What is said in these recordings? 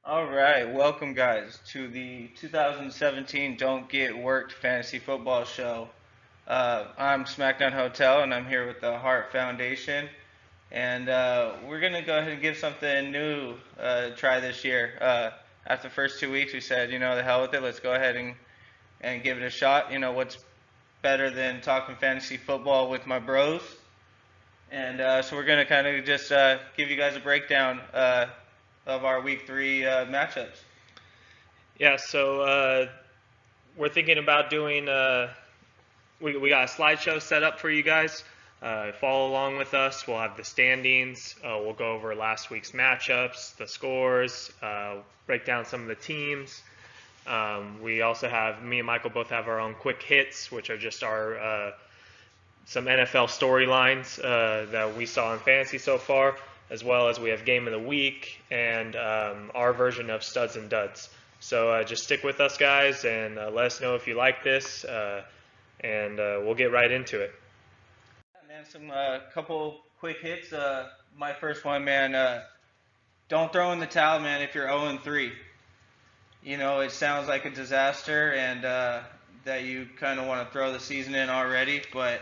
All right, welcome guys to the 2017 Don't Get Worked Fantasy Football Show. I'm SmackDown Hotel, and I'm here with the Heart Foundation, and we're gonna go ahead and give something new try this year. After the first 2 weeks, we said, the hell with it, let's go ahead and give it a shot. What's better than talking fantasy football with my bros? And so we're gonna kind of just give you guys a breakdown of our week 3 matchups. Yeah, so we're thinking about doing. We got a slideshow set up for you guys. Follow along with us. We'll have the standings. We'll go over last week's matchups, the scores, break down some of the teams. We also have me and Michael both have our own quick hits, which are just our some NFL storylines that we saw in fantasy so far, as well as we have game of the week and our version of studs and duds. So just stick with us, guys, and let us know if you like this, and we'll get right into it. Yeah, man, some couple quick hits. My first one, man. Don't throw in the towel, man. If you're 0-3, it sounds like a disaster, and that you kind of want to throw the season in already. But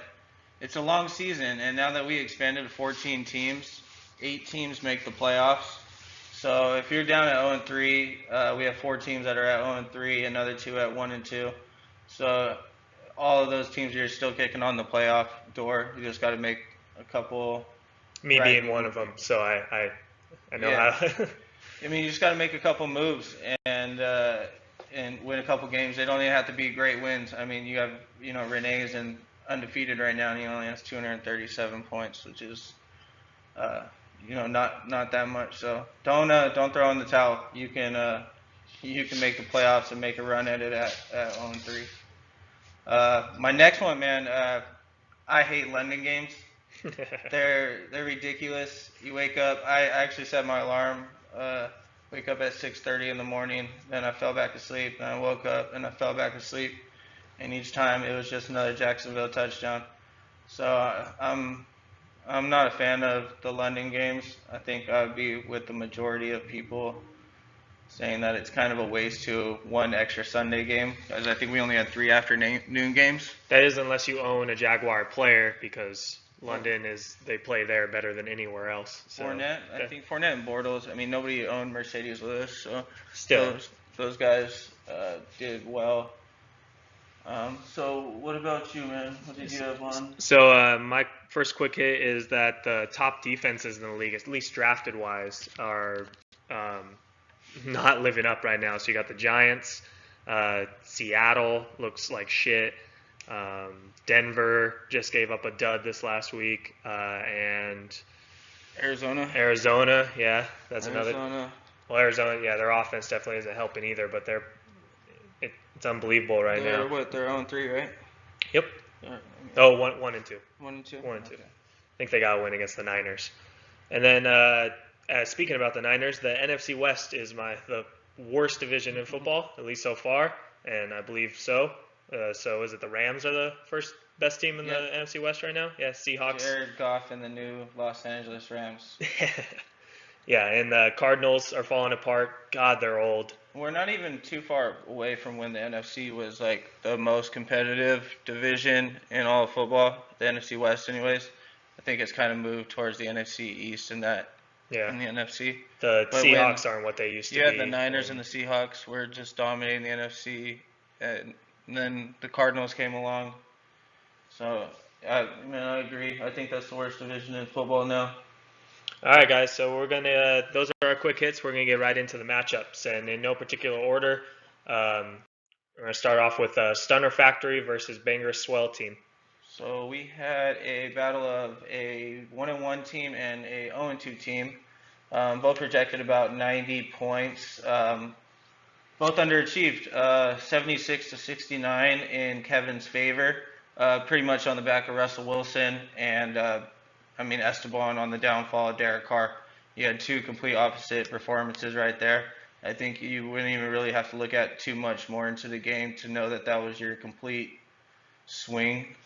it's a long season, and now that we expanded to 14 teams, 8 teams make the playoffs. So if you're down at 0-3, we have 4 teams that are at 0-3, another 2 at 1-2. So all of those teams are still kicking on the playoff door. You just got to make a couple. Me Right. being one of them, so I know Yeah. how. I mean, you just got to make a couple moves and win a couple games. They don't even have to be great wins. I mean, you have Renee is undefeated right now, and he only has 237 points, which is not that much. So don't throw in the towel. You can make the playoffs and make a run at it at 0-3. My next one, man. I hate London games. They're ridiculous. You wake up. I actually set my alarm. Wake up at 6:30 in the morning. Then I fell back asleep. Then I woke up and I fell back asleep. And each time it was just another Jacksonville touchdown. So I'm not a fan of the London games. I think I would be with the majority of people saying that it's kind of a waste to one extra Sunday game, because I think we only had 3 afternoon games. That is unless you own a Jaguar player, because London they play there better than anywhere else. So Fournette, I think Fournette and Bortles. I mean, nobody owned Mercedes Lewis, so still. those guys did well. So what about you, man? What did you have on? So my first quick hit is that the top defenses in the league, at least drafted wise, are not living up right now. So you got the Giants, Seattle looks like shit. Denver just gave up a dud this last week, and Arizona, yeah, that's another. Well, Arizona, yeah, their offense definitely isn't helping either, but it's unbelievable right They're now. what? They're 0-3, right? Yep. They're, Oh, 1-2. 1-2. 1-2. Okay. I think they got a win against the Niners. And then, speaking about the Niners, the NFC West is the worst division in football, at least so far, and I believe so. So is it the Rams are the first best team in the NFC West right now? Yeah, Seahawks. Jared Goff and the new Los Angeles Rams. Yeah, and the Cardinals are falling apart. God, they're old. We're not even too far away from when the NFC was like the most competitive division in all of football. The NFC West, anyways. I think it's kind of moved towards the NFC East in the NFC. The Seahawks aren't what they used to be. Yeah, the Niners and the Seahawks were just dominating the NFC, and then the Cardinals came along. So, I agree. I think that's the worst division in football now. All right, guys. So those are our quick hits. We're gonna get right into the matchups, and in no particular order. We're gonna start off with Stunner Factory versus Banger Swell team. So we had a battle of a 1-1 team and a 0-2 team. Both projected about 90 points. Both underachieved, 76 to 69 in Kevin's favor. Pretty much on the back of Russell Wilson and Esteban on the downfall of Derek Carr. You had two complete opposite performances right there. I think you wouldn't even really have to look at too much more into the game to know that was your complete swing.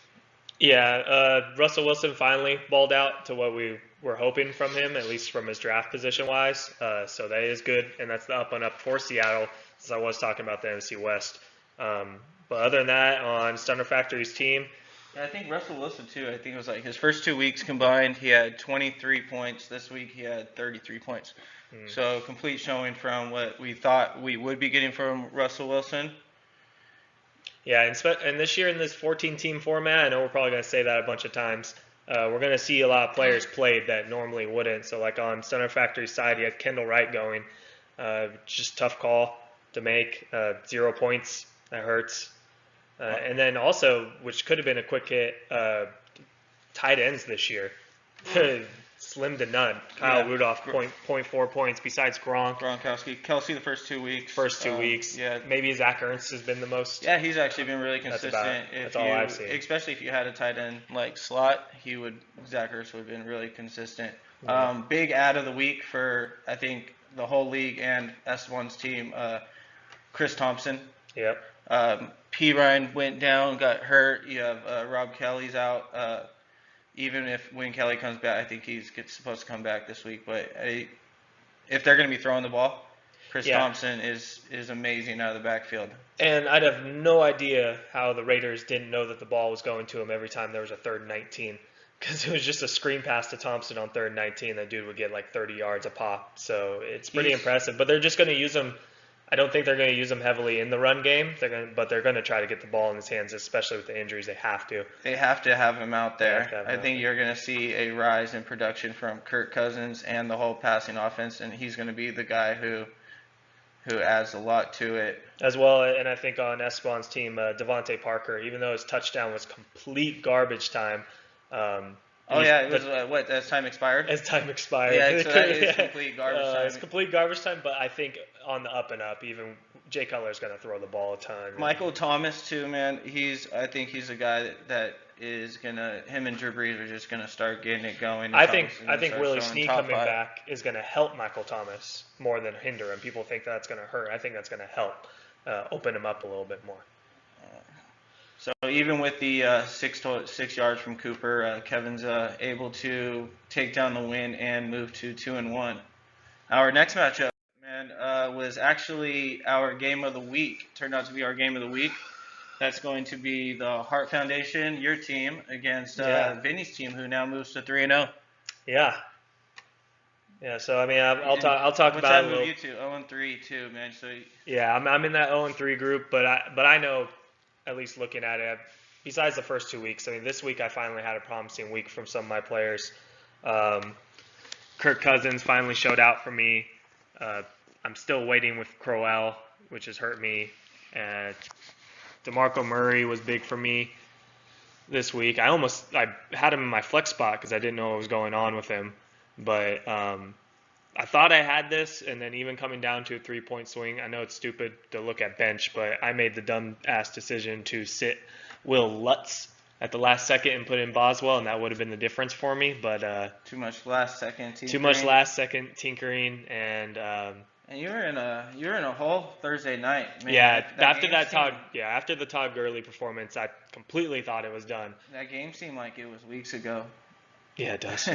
Yeah, Russell Wilson finally balled out to what we we're hoping from him, at least from his draft position wise. So that is good, and that's the up and up for Seattle, since I was talking about the NFC West. But other than that, on Stunner Factory's team, Yeah, I think Russell Wilson too. I think it was like his first 2 weeks combined, he had 23 points. This week he had 33 points. So complete showing from what we thought we would be getting from Russell Wilson. yeah, and this year in this 14-team format, I know we're probably going to say that a bunch of times. We're going to see a lot of players played that normally wouldn't. So like on Stunner Factory's side, you had Kendall Wright going. Just tough call to make. 0 points. That hurts. And then also, which could have been a quick hit, tight ends this year. Slim to none. Kyle Rudolph, 0.4 points besides Gronk. Gronkowski. Kelsey the first 2 weeks. First 2 weeks. Yeah. Maybe Zach Ertz has been the most. Yeah, he's actually been really consistent. That's all I've seen. Especially if you had a tight end like slot, Zach Ertz would have been really consistent. Yeah. Big ad of the week for, I think, the whole league and S1's team, Chris Thompson. Yep. P. Ryan went down, got hurt. You have Rob Kelly's out. Even if when Kelly comes back, I think he's supposed to come back this week. But if they're going to be throwing the ball, Chris Thompson is amazing out of the backfield. And I'd have no idea how the Raiders didn't know that the ball was going to him every time there was a 3rd and 19. Because it was just a screen pass to Thompson on 3rd and 19. That dude would get like 30 yards a pop. So it's pretty impressive. But they're just going to use him. I don't think they're going to use him heavily in the run game. But they're going to try to get the ball in his hands, especially with the injuries. They have to. They have to have him out there. I think you're going to see a rise in production from Kirk Cousins and the whole passing offense, and he's going to be the guy who adds a lot to it. As well, and I think on Esteban's team, Devontae Parker, even though his touchdown was complete garbage time. It was as time expired? As time expired. Yeah, so that is complete garbage time. It's complete garbage time, but I think on the up and up, even Jay Cutler is going to throw the ball a ton. Michael Thomas, too, man. I think he's a guy that is going to – him and Drew Brees are just going to start getting it going. I think Willie Snead coming back is going to help Michael Thomas more than hinder him. People think that's going to hurt. I think that's going to help open him up a little bit more. So even with the 6 yards from Cooper, Kevin's able to take down the win and move to 2-1. Our next matchup, man, was actually our game of the week. Turned out to be our game of the week. That's going to be the Hart Foundation, your team, against Vinny's team, who now moves to 3-0. Yeah. Yeah. So I mean, I'll talk about it a little. You two 0-3 too, man. So yeah, I'm in that 0-3 group, but I know. At least looking at it, besides the first 2 weeks. I mean, this week I finally had a promising week from some of my players. Kirk Cousins finally showed out for me. I'm still waiting with Crowell, which has hurt me. And DeMarco Murray was big for me this week. I had him in my flex spot because I didn't know what was going on with him. But I thought I had this, and then even coming down to a 3-point swing, I know it's stupid to look at bench, but I made the dumb-ass decision to sit Will Lutz at the last second and put in Boswell, and that would have been the difference for me. But too much last-second tinkering. Too much last-second tinkering, and you were in a hole Thursday night. Man, yeah, after the Todd Gurley performance, I completely thought it was done. That game seemed like it was weeks ago. Yeah, it does.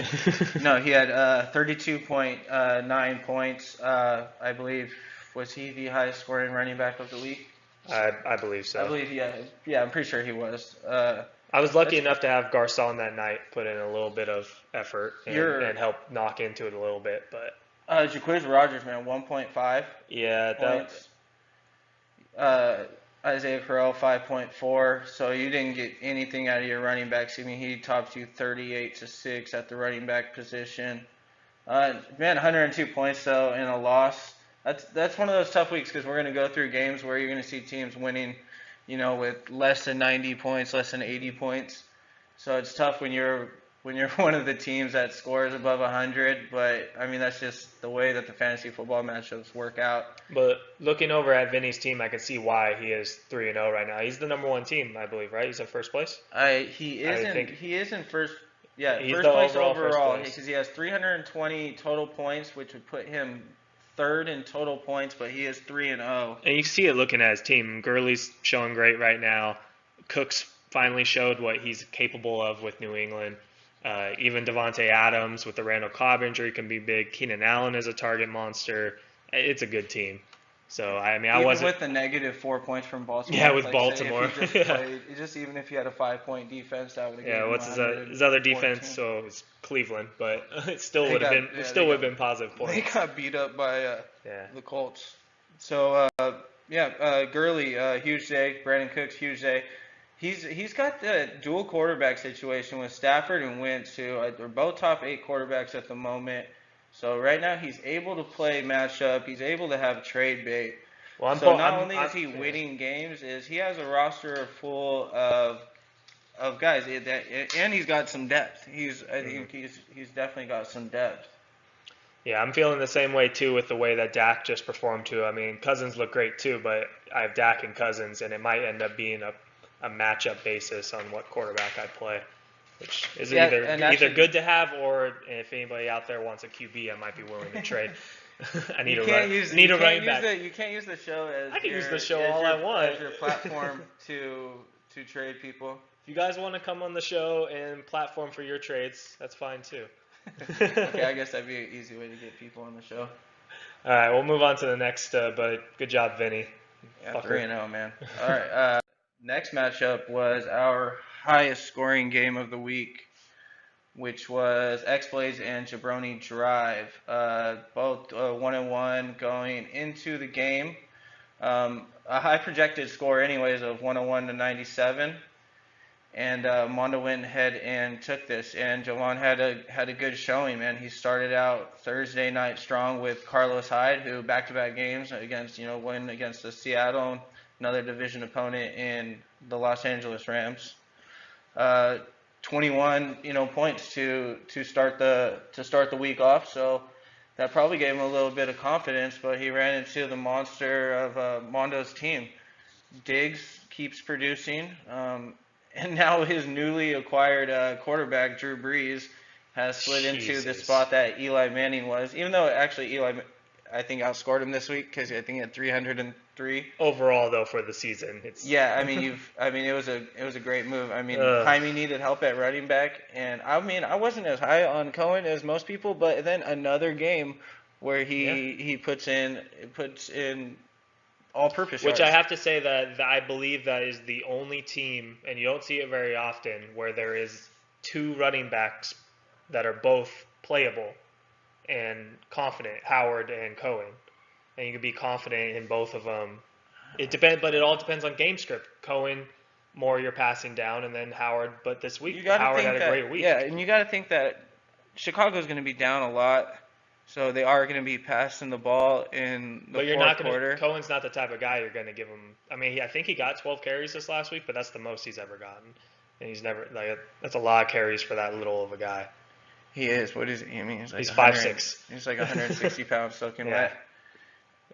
No, he had 32.9 points. I believe, was he the highest scoring running back of the week? I believe so. I believe, yeah, I'm pretty sure he was. I was lucky enough to have Garcon that night put in a little bit of effort and help knock into it a little bit, but. Jacquizz Rodgers, man, 1.5. Yeah, points. Isaiah Crowell, 5.4. So you didn't get anything out of your running backs. I mean, he topped you 38-6 at the running back position. Man, 102 points though in a loss. That's one of those tough weeks because we're going to go through games where you're going to see teams winning, with less than 90 points, less than 80 points. So it's tough when you're one of the teams that scores above 100, but I mean that's just the way that the fantasy football matchups work out. But looking over at Vinny's team, I can see why he is 3-0 right now. He's the number one team, I believe, right? He's in first place. He is in first. Yeah, he's first place overall because he has 320 total points, which would put him third in total points, but he is 3-0. And you see it looking at his team. Gurley's showing great right now. Cooks finally showed what he's capable of with New England. Even Devontae Adams with the Randall Cobb injury can be big. Keenan Allen is a target monster. It's a good team. So I mean, I Even wasn't. with the negative 4 points from Baltimore. Yeah, with Like say if he Baltimore. just Yeah. played, just even if he had a 5 point defense, that would have Yeah, given him what's his other defense? 114. So it's Cleveland, but it still They would have got been it yeah still would have been positive they points. got beat up by Yeah. the Colts. So Gurley, huge day. Brandon Cooks, huge day. He's got the dual quarterback situation with Stafford and Wentz, who they're both top 8 quarterbacks at the moment. So right now he's able to play matchup. He's able to have trade bait. Well, So not only I'm is he yeah. winning games, is he has a roster full of guys, and he's got some depth. I Mhm. think he's definitely got some depth. Yeah, I'm feeling the same way too with the way that Dak just performed too. I mean, Cousins look great too, but I have Dak and Cousins, and it might end up being a matchup basis on what quarterback I play, which is Yeah, and either actually, good to have, or if anybody out there wants a QB, I might be willing to trade. I need a running back. you can't use the show I can use the show all I want. as your platform to trade people. If you guys want to come on the show and platform for your trades, that's fine too. Okay, I guess that'd be an easy way to get people on the show. All right, we'll move on to the next. But good job, Vinny. Yeah, Fucker. 3-0, man. All right. Next matchup was our highest scoring game of the week, which was X-Blaze and Jabroni Drive. Both 1-1 going into the game. A high projected score, anyways, of 101 to 97. And Mondo went ahead and took this, and Javon had a good showing, man. He started out Thursday night strong with Carlos Hyde, who back-to-back games against win against the Seattle, another division opponent in the Los Angeles Rams. Uh, 21 points to start the week off, so that probably gave him a little bit of confidence. But he ran into the monster of Mondo's team. Diggs keeps producing. And now his newly acquired quarterback, Drew Brees, has slid into the Jesus. spot that Eli Manning was. Even though actually Eli, I think, outscored him this week because I think he had 303. Overall, though, for the season, it's Yeah, I mean it was a great move. I mean Ugh. Jaime needed help at running back, and I mean I wasn't as high on Cohen as most people, but then another game where Yeah. he puts in all-purpose Which yards. I have to say that I believe that is the only team, and you don't see it very often, where there is two running backs that are both playable and confident, Howard and Cohen, and you can be confident in both of them. It depends, but it all depends on game script. Cohen, more you're passing down, and then Howard. But this You week, got to Howard think had a that, great week. yeah, and you got to think that Chicago's going to be down a lot, so they are going to be passing the ball in the But you're fourth not going quarter. to. Cohen's not the type of guy you're going to give him. I mean, I think he got 12 carries this last week, but that's the most he's ever gotten, and he's never like that's a lot of carries for that little of a guy. He is. What is he? I mean, He's 100 5'6". He's like 160 pounds soaking Yeah. wet.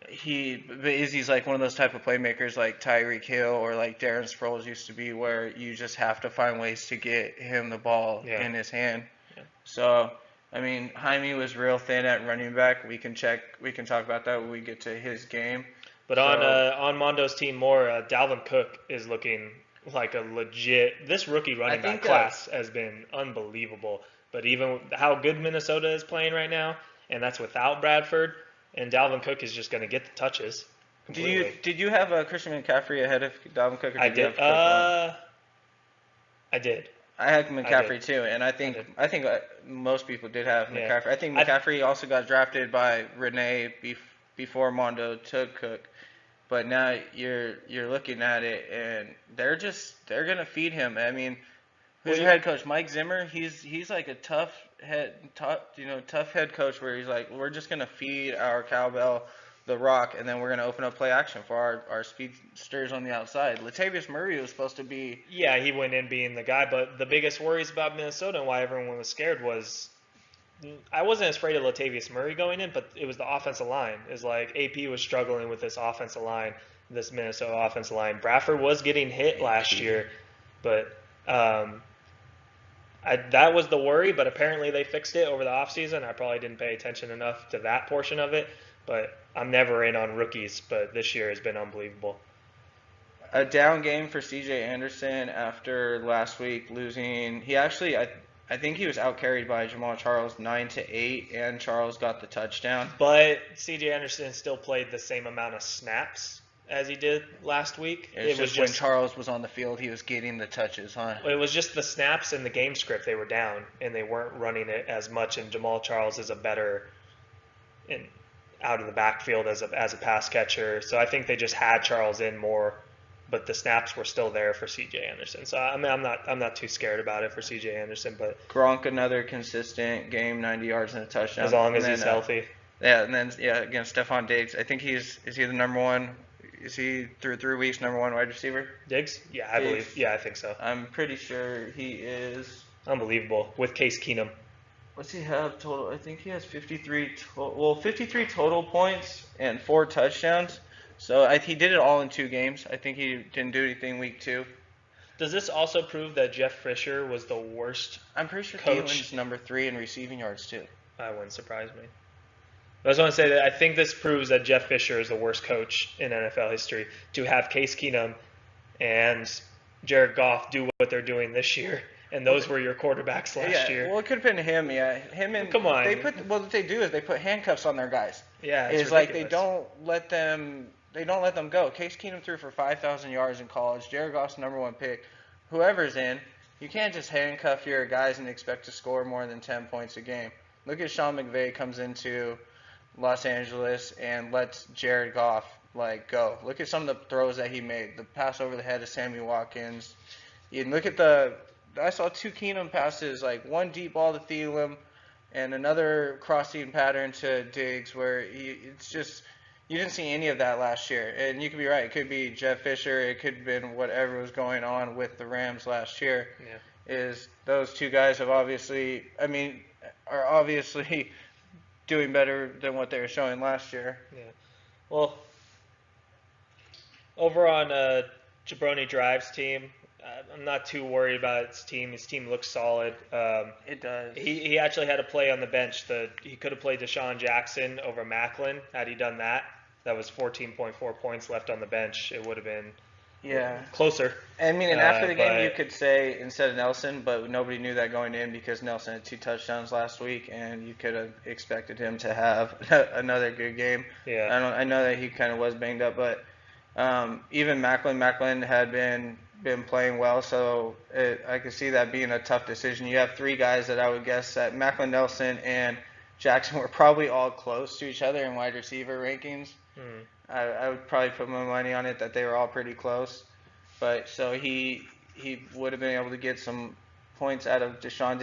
But he's like one of those type of playmakers like Tyreek Hill or like Darren Sproles used to be, where you just have to find ways to get him the ball Yeah. in his hand. Yeah. So, I mean, Jaime was real thin at running back. We can talk about that when we get to his game. But on Mondo's team, Dalvin Cook is looking like a legit. This rookie running back think, class has been unbelievable. But even how good Minnesota is playing right now, and that's without Bradford, and Dalvin Cook is just going to get the touches. Completely. Did you have Christian McCaffrey ahead of Dalvin Cook? Or I did. You did. have Cook on? I did. I had I McCaffrey did. too, and I think most people did have Yeah. McCaffrey. I think McCaffrey also got drafted by Renee before Mondo took Cook, but now you're looking at it, and they're gonna feed him. I mean, who's your head coach? Mike Zimmer. He's like a tough head coach where he's like, we're just gonna feed our cowbell the rock, and then we're gonna open up play action for our speedsters on the outside. Latavius Murray was supposed to be. Yeah, he went in being the guy, but the biggest worries about Minnesota and why everyone was scared was I wasn't as afraid of Latavius Murray going in, but it was the offensive line. It's like AP was struggling with this offensive line, this Minnesota offensive line. Bradford was getting hit last year, but that was the worry, but apparently they fixed it over the offseason. I probably didn't pay attention enough to that portion of it, but I'm never in on rookies, but this year has been unbelievable. A down game for C.J. Anderson after last week losing. He actually, I think he was outcarried by Jamal Charles 9-8, and Charles got the touchdown. But C.J. Anderson still played the same amount of snaps as he did last week. It was just when Charles was on the field, he was getting the touches, huh? It was just the snaps in the game script. They were down, and they weren't running it as much. And Jamal Charles is a better out of the backfield as a pass catcher. So I think they just had Charles in more, but the snaps were still there for C.J. Anderson. So I mean, I'm not too scared about it for C.J. Anderson. But Gronk, another consistent game, 90 yards and a touchdown. As long as he's healthy. Yeah, and then against Stephon Diggs, I think is he the number one? Is he through 3 weeks number one wide receiver? Diggs? Yeah, I believe. Yeah, I think so. I'm pretty sure he is. Unbelievable with Case Keenum. What's he have total? I think he has 53 total points and 4 touchdowns. So he did it all in 2 games. I think he didn't do anything week 2. Does this also prove that Jeff Fisher was the worst? I'm pretty sure coach? Thielen's number 3 in receiving yards too. That wouldn't surprise me. I just want to say that I think this proves that Jeff Fisher is the worst coach in NFL history to have Case Keenum and Jared Goff do what they're doing this year, and those were your quarterbacks last year. Well, it could have been him. Yeah, him and come on. What they do is they put handcuffs on their guys. Yeah, it's like they don't let them go. Case Keenum threw for 5,000 yards in college. Jared Goff's number 1 pick. Whoever's in, you can't just handcuff your guys and expect to score more than 10 points a game. Look at Sean McVay comes into Los Angeles and lets Jared Goff go. Look at some of the throws that he made. The pass over the head of Sammy Watkins. You look at I saw 2 Keenum passes, one deep ball to Thielen and another crossing pattern to Diggs where it's just you didn't see any of that last year. And you could be right. It could be Jeff Fisher. It could have been whatever was going on with the Rams last year. Yeah. Is those 2 guys are obviously doing better than what they were showing last year. Yeah. Well, over on Jabroni Drive's team, I'm not too worried about his team. His team looks solid. It does. He actually had a play on the bench. He could have played Deshaun Jackson over Macklin. Had he done that, that was 14.4 points left on the bench. It would have been closer. And after the game, you could say instead of Nelson, but nobody knew that going in because Nelson had 2 touchdowns last week, and you could have expected him to have another good game. Yeah. I know that he kind of was banged up, but even Macklin had been playing well, so I could see that being a tough decision. You have 3 guys that I would guess that Macklin, Nelson, and Jackson were probably all close to each other in wide receiver rankings. I would probably put my money on it that they were all pretty close. But so he would have been able to get some points out of Deshaun.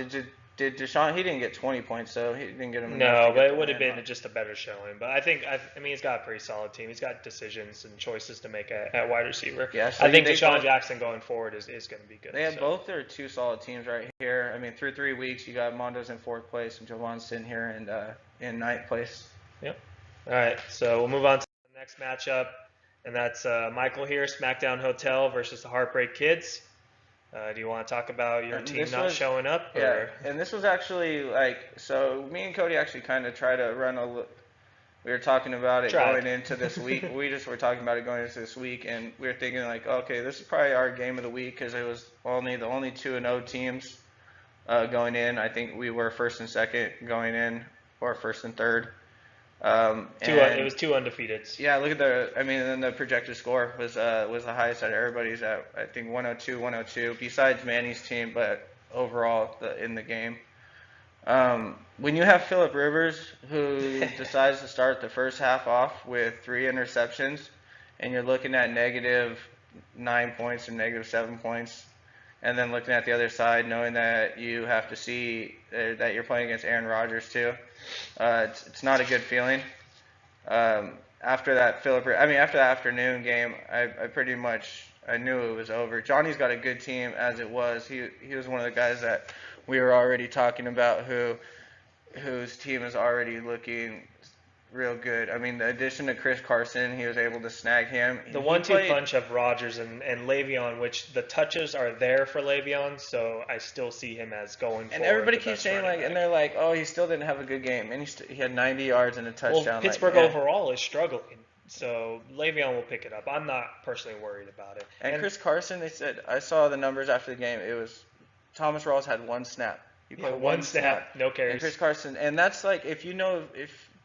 Did Deshaun? He didn't get 20 points, so he didn't get him. No, but it would have been just a better showing. But I think he's got a pretty solid team. He's got decisions and choices to make at wide receiver. Yeah, so I think Deshaun Jackson going forward is going to be good. They have both their 2 solid teams right here. Through 3 weeks, you got Mondo's in 4th place and Javon's sitting here in 9th place. Yep. All right, so we'll move on to the next matchup, and that's Michael here, SmackDown Hotel versus the Heartbreak Kids. Do you want to talk about your team not showing up? Yeah, and this was actually so me and Cody actually kind of tried to run we were talking about it going into this week. We just were talking about it going into this week, and we were thinking okay, this is probably our game of the week because it was the only 2-0 teams going in. I think we were 1st and 2nd going in, or 1st and 3rd. It was 2 undefeateds. Yeah, look at then the projected score was the highest out of everybody's at, I think 102, besides Manny's team, but overall in the game. When you have Phillip Rivers, who decides to start the first half off with 3 interceptions, and you're looking at -9 points or -7 points, and then looking at the other side, knowing that you have to see that you're playing against Aaron Rodgers too, it's not a good feeling. After that afternoon game, I knew it was over. Johnny's got a good team as it was. He was one of the guys that we were already talking about whose team is already looking real good. The addition to Chris Carson, he was able to snag him. The 1-2 punch of Rodgers and Le'Veon, which the touches are there for Le'Veon, so I still see him as going forward. And everybody keeps saying and they're like, oh, he still didn't have a good game, and he had 90 yards and a touchdown. Well, Pittsburgh overall is struggling, so Le'Veon will pick it up. I'm not personally worried about it. And Chris Carson, they said, I saw the numbers after the game. It was Thomas Rawls had 1 snap. He Yeah, played one one snap, no and carries. Chris Carson, and that's like if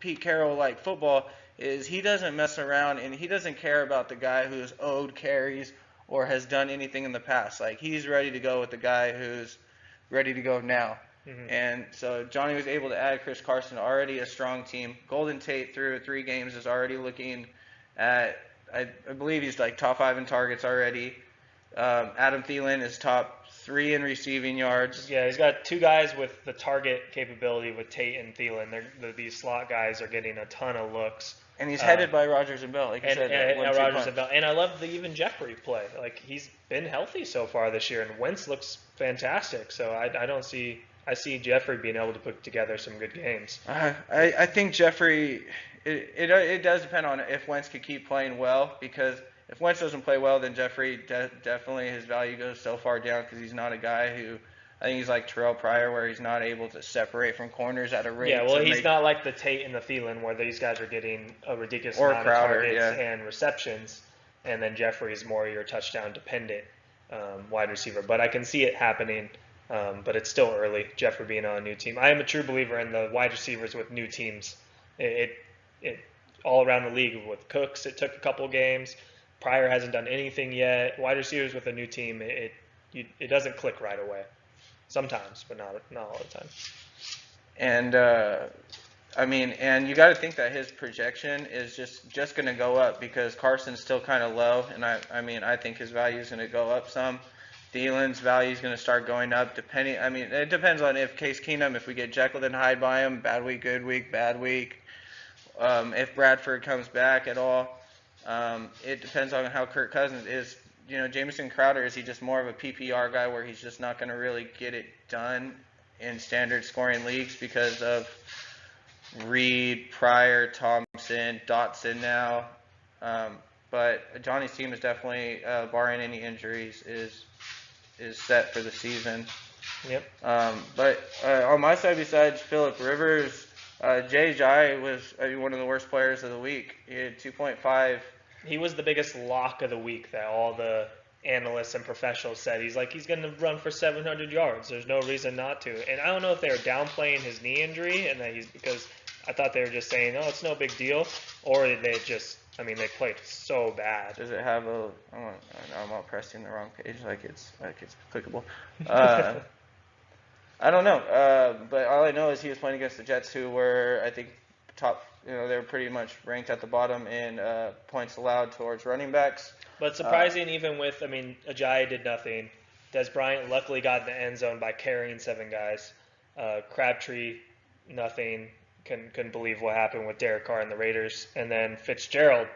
Pete Carroll like football is he doesn't mess around and he doesn't care about the guy who's owed carries or has done anything in the past. Like he's ready to go with the guy who's ready to go now. Hmm. And so Johnny was able to add Chris Carson, already a strong team. Golden Tate through 3 games is already looking at I believe he's like top 5 in targets already. Adam Thielen is top 3 in receiving yards. Yeah, he's got two guys with the target capability with Tate and Thielen. These slot guys are getting a ton of looks. And he's Uh, headed by Rodgers and Bell, like you and said, that and 1-2 Rodgers punch. and Bell. And I love the even Jeffrey play. Like he's been healthy so far this year, and Wentz looks fantastic. So I don't see I see Jeffrey being able to put together some good games. I think Jeffrey. It does depend on if Wentz could keep playing well, because if Wentz doesn't play well, then Jeffrey definitely his value goes so far down because he's not a guy who. I think he's like Terrell Pryor, where he's not able to separate from corners at a rate. Yeah, well, to he's make, not like the Tate and the Thielen where these guys are getting a ridiculous or amount of Crowder, targets yeah. and receptions, and then Jeffrey's more your touchdown dependent wide receiver. But I can see it happening, but it's still early. Jeffrey being on a new team, I am a true believer in the wide receivers with new teams. It all around the league with Cooks, it took a couple games. Pryor hasn't done anything yet. Wide receivers with a new team, it doesn't click right away. Sometimes, but not all the time. And I mean, and you got to think that his projection is just going to go up because Carson's still kind of low, and I mean I think his value is going to go up some. Thielen's value is going to start going up depending. I mean, it depends on if Case Keenum, if we get Jekyll and Hyde by him, bad week, good week, bad week. If Bradford comes back at all, it depends on how Kirk Cousins is. You know, Jamison Crowder, is he just more of a PPR guy where he's just not going to really get it done in standard scoring leagues because of Reed, Pryor, Thompson, Dotson now. But Johnny's team is definitely, barring any injuries, is set for the season. Yep. But on my side, besides Phillip Rivers, Jay Jai was one of the worst players of the week. He had 2.5. He was the biggest lock of the week that all the analysts and professionals said. He's going to run for 700 yards. There's no reason not to. And I don't know if they were downplaying his knee injury and that because I thought they were just saying, oh, it's no big deal, or they just, I mean, they played so bad. Does it have a? I'm all pressing the wrong page, like it's clickable. I don't know, but all I know is he was playing against the Jets, who were, I think, top. You know, they were pretty much ranked at the bottom in points allowed towards running backs. But surprising, even with, I mean, Ajayi did nothing. Des Bryant luckily got in the end zone by carrying 7 guys. Crabtree, nothing. Couldn't believe what happened with Derek Carr and the Raiders. And then Fitzgerald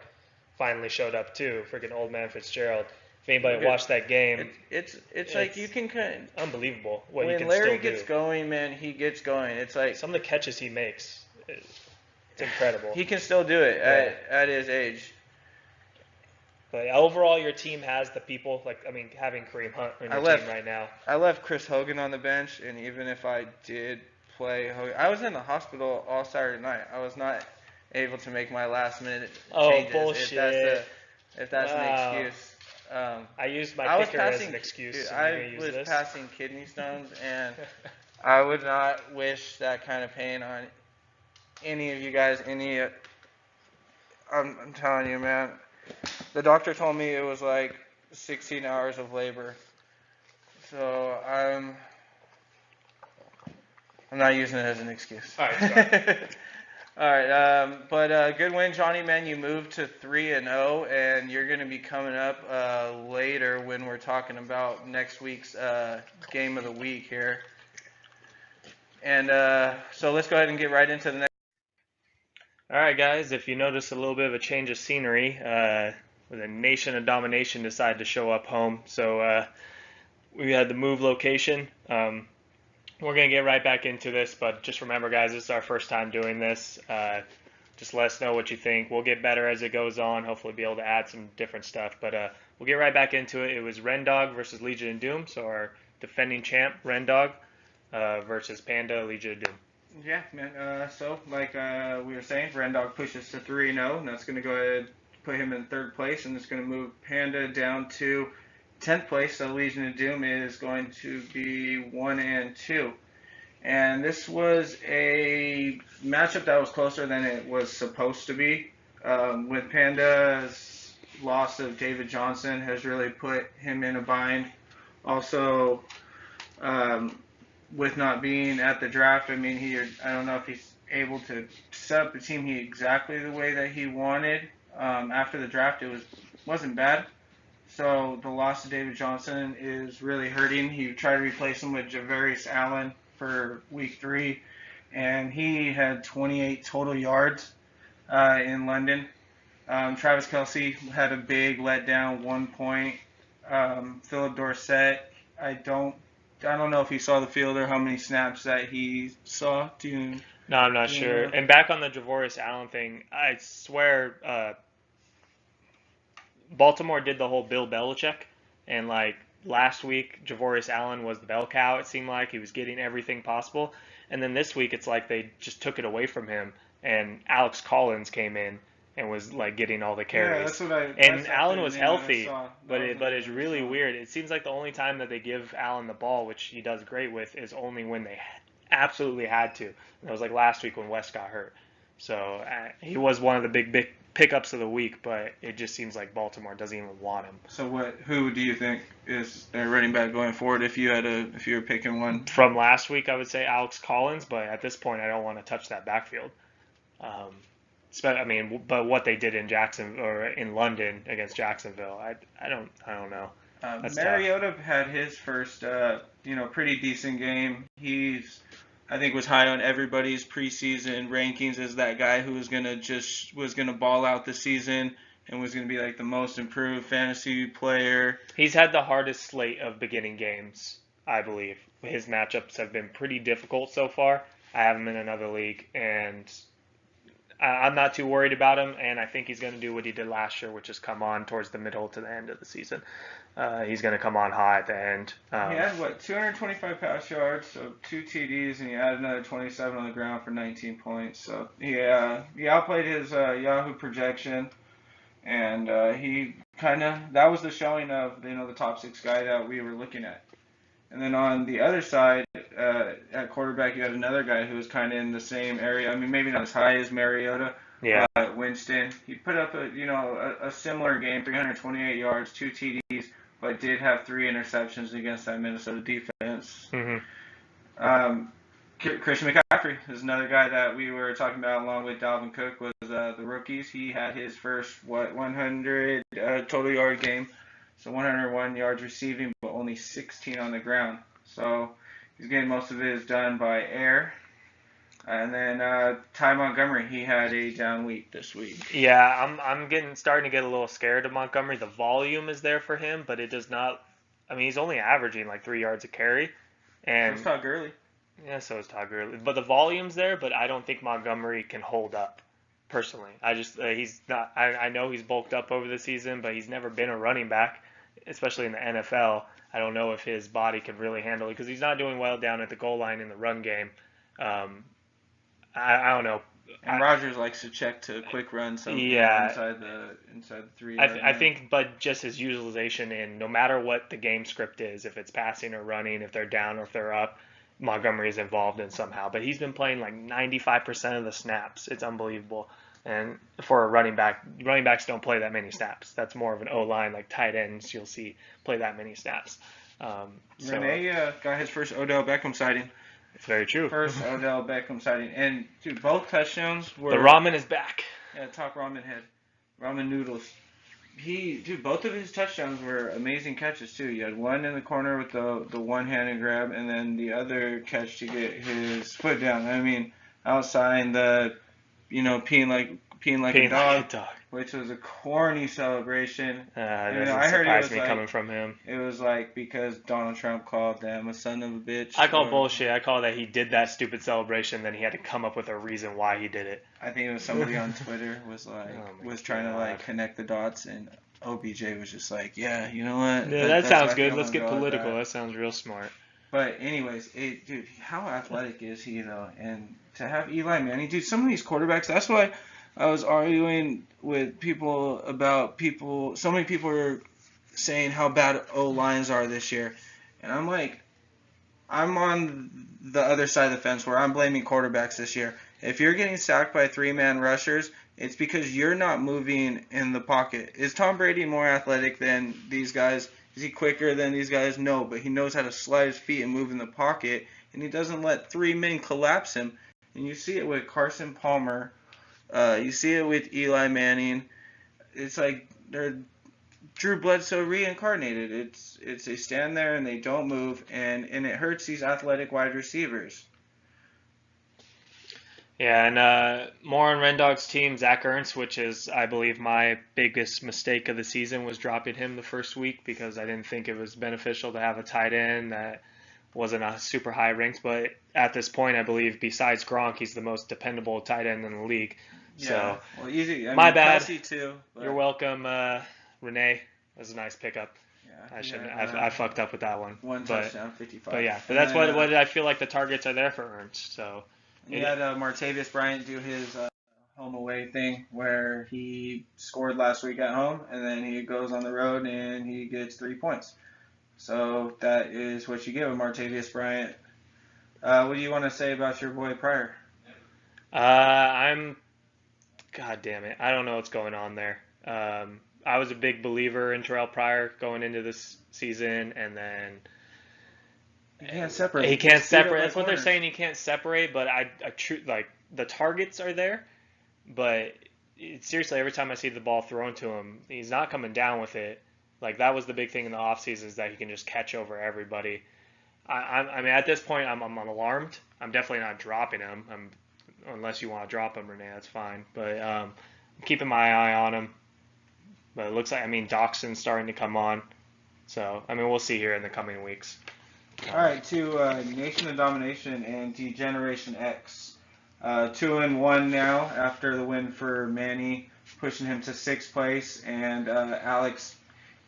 finally showed up too. Freaking old man Fitzgerald. If anybody watched that game, it's like you can kind of, unbelievable what he when can Larry still do. gets going, man, he gets going. It's like Some of the catches he makes, it's incredible. he can still do it at his age. But overall, your team has the people. Like, I mean, having Kareem Hunt on your team right now. I left Chris Hogan on the bench, and even if I did play Hogan, I was in the hospital all Saturday night. I was not able to make my last minute changes. Bullshit. If that's an excuse. I used my kicker as an excuse. Dude, so I was passing kidney stones, and I would not wish that kind of pain on any of you guys. I'm telling you, man. The doctor told me it was like 16 hours of labor. So I'm not using it as an excuse. All right, sorry. All right, but good win, Johnny, man. You moved to 3-0, and you're going to be coming up later when we're talking about next week's game of the week here. And so let's go ahead and get right into the next. All right, guys. If you notice a little bit of a change of scenery, the Nation of Domination decided to show up home, so we had to move location. We're going to get right back into this, but just remember, guys, this is our first time doing this. Just let us know what you think. We'll get better as it goes on. Hopefully be able to add some different stuff, but we'll get right back into it. It was Rendog versus Legion of Doom, so our defending champ, Rendog, versus Panda, Legion of Doom. Yeah, man. So, like we were saying, Rendog pushes to 3-0, and that's going to go ahead put him in 3rd place, and it's going to move Panda down to 10th place. So Legion of Doom is going to be 1-2. And this was a matchup that was closer than it was supposed to be. With Panda's loss of David Johnson has really put him in a bind. Also, um, with not being at the draft, I mean, I don't know if he's able to set up the team exactly the way that he wanted. After the draft, wasn't bad. So the loss of David Johnson is really hurting. He tried to replace him with Javarius Allen for week 3, and he had 28 total yards in London. Travis Kelce had a big letdown, 1 point. Philip Dorsett, I don't know if he saw the field or how many snaps that he saw. No, I'm not Do you sure. know? And back on the Javorius Allen thing, I swear Baltimore did the whole Bill Belichick, and like last week, Javorius Allen was the bell cow. It seemed like he was getting everything possible, and then this week it's like they just took it away from him, and Alex Collins came in and was like getting all the Yeah, carries. that's And actually Allen the was name that I healthy, saw. but it's really weird. It seems like the only time that they give Allen the ball, which he does great with, is only when they absolutely had to. And it was like last week when West got hurt. So he was one of the big pickups of the week, but it just seems like Baltimore doesn't even want him. So who do you think is their running back going forward if you were picking one? From last week, I would say Alex Collins, but at this point, I don't want to touch that backfield. Um, I mean, but what they did in Jackson or in London against Jacksonville, I don't know. That's tough. Mariota had his first, pretty decent game. I think, was high on everybody's preseason rankings as that guy who was gonna ball out the season and was gonna be like the most improved fantasy player. He's had the hardest slate of beginning games, I believe. His matchups have been pretty difficult so far. I have him in another league, and I'm not too worried about him, and I think he's going to do what he did last year, which is come on towards the middle to the end of the season. He's going to come on high at the end. He had 225 pass yards, so 2 TDs, and he had another 27 on the ground for 19 points. So he outplayed his Yahoo projection, and that was the showing of the top 6 guy that we were looking at. And then on the other side, at quarterback, you had another guy who was kind of in the same area. I mean, maybe not as high as Mariota. Yeah. Winston. He put up a similar game, 328 yards, 2 TDs, but did have 3 interceptions against that Minnesota defense. Mm-hmm. Christian McCaffrey is another guy that we were talking about along with Dalvin Cook was the rookies. He had his first 100 total yard game. So 101 yards receiving, but only 16 on the ground. So he's getting most of his done by air. And then Ty Montgomery, he had a down week this week. Yeah, I'm starting to get a little scared of Montgomery. The volume is there for him, but it does not. I mean, he's only averaging like 3 yards a carry. And So Todd Gurley. Yeah, so is Todd Gurley. But the volume's there, but I don't think Montgomery can hold up. Personally, I just he's not. I know he's bulked up over the season, but he's never been a running back, especially in the NFL. I don't know if his body can really handle it because he's not doing well down at the goal line in the run game. I don't know. And Rodgers likes to check to quick run inside the 3 yard I think, but just his utilization in no matter what the game script is, if it's passing or running, if they're down or if they're up, Montgomery is involved in somehow. But he's been playing like 95% of the snaps. It's unbelievable. And for a running backs don't play that many snaps. That's more of an O-line, like tight ends you'll see play that many snaps. Renee got his first Odell Beckham sighting. It's very true. First Odell Beckham sighting. And, dude, both touchdowns were... The ramen is back. Yeah, talk ramen head. Ramen noodles. Both of his touchdowns were amazing catches, too. You had one in the corner with the one-handed grab, and then the other catch to get his foot down. I mean, outside the... peeing like a dog, which was a corny celebration. I heard it was coming from him. It was like because Donald Trump called them a son of a bitch. I call bullshit. I call that he did that stupid celebration, then he had to come up with a reason why he did it. I think it was somebody on Twitter was trying to connect the dots, and OBJ was just like, yeah, you know what? Yeah, that sounds good. Let's get political. That sounds real smart. But anyways, dude, how athletic is he though? And to have Eli Manning, dude, some of these quarterbacks. That's why I was arguing with people about people. So many people are saying how bad O lines are this year, and I'm like, I'm on the other side of the fence where I'm blaming quarterbacks this year. If you're getting sacked by three-man rushers, it's because you're not moving in the pocket. Is Tom Brady more athletic than these guys? Is he quicker than these guys? No, but he knows how to slide his feet and move in the pocket, and he doesn't let three men collapse him. And you see it with Carson Palmer. You see it with Eli Manning. It's like they're Drew Bledsoe reincarnated. It's they stand there and they don't move, and it hurts these athletic wide receivers. Yeah, and more on Rendog's team, Zach Ertz, which is, I believe, my biggest mistake of the season was dropping him the first week because I didn't think it was beneficial to have a tight end that wasn't a super high ranks. But at this point, I believe besides Gronk, he's the most dependable tight end in the league. Yeah, So well, easy. my bad. Kelsey too. But You're welcome, Renee. That was a nice pickup. yeah, I shouldn't. had, I fucked up with that one. one But touchdown, 55. but yeah, but And that's then, what I feel like the targets are there for Ernst. So he had Martavis Bryant do his home away thing where he scored last week at home, and then he goes on the road and he gets 3 points. So that is what you get with Martavis Bryant. What do you want to say about your boy Pryor? I'm. God damn it! I don't know what's going on there. I was a big believer in Terrell Pryor going into this season, and then He can't separate. he can't Speed up separate. by That's what they're corners. saying. He can't separate, but I like the targets are there, but seriously, every time I see the ball thrown to him, he's not coming down with it. Like that was the big thing in the offseason is that he can just catch over everybody. I mean, at this point, I'm alarmed. I'm definitely not dropping him. Unless you want to drop him, Renee, that's fine. But I'm keeping my eye on him. But it looks like, I mean, Doxson's starting to come on. So, I mean, we'll see here in the coming weeks. All right, to Nation of Domination and Degeneration X. 2-1 now after the win for Manny, pushing him to sixth place, and Alex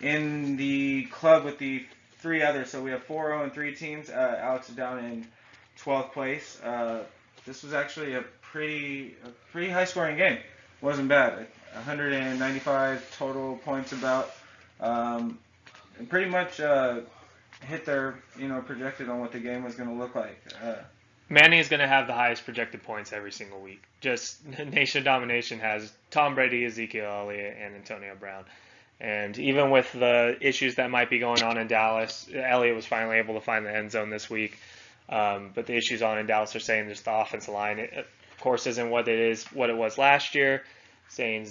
in the club with the three others. So we have 4-0-3 teams. Alex is down in 12th place. This was actually a pretty high-scoring game. Wasn't bad. 195 total points about. And pretty much hit their projected on what the game was going to look like. Manny is going to have the highest projected points every single week. Just Nation Domination has Tom Brady, Ezekiel Elliott, and Antonio Brown. And even with the issues that might be going on in Dallas, Elliott was finally able to find the end zone this week. But the issues on in Dallas are saying just the offensive line, of course, isn't what it was last year. Saying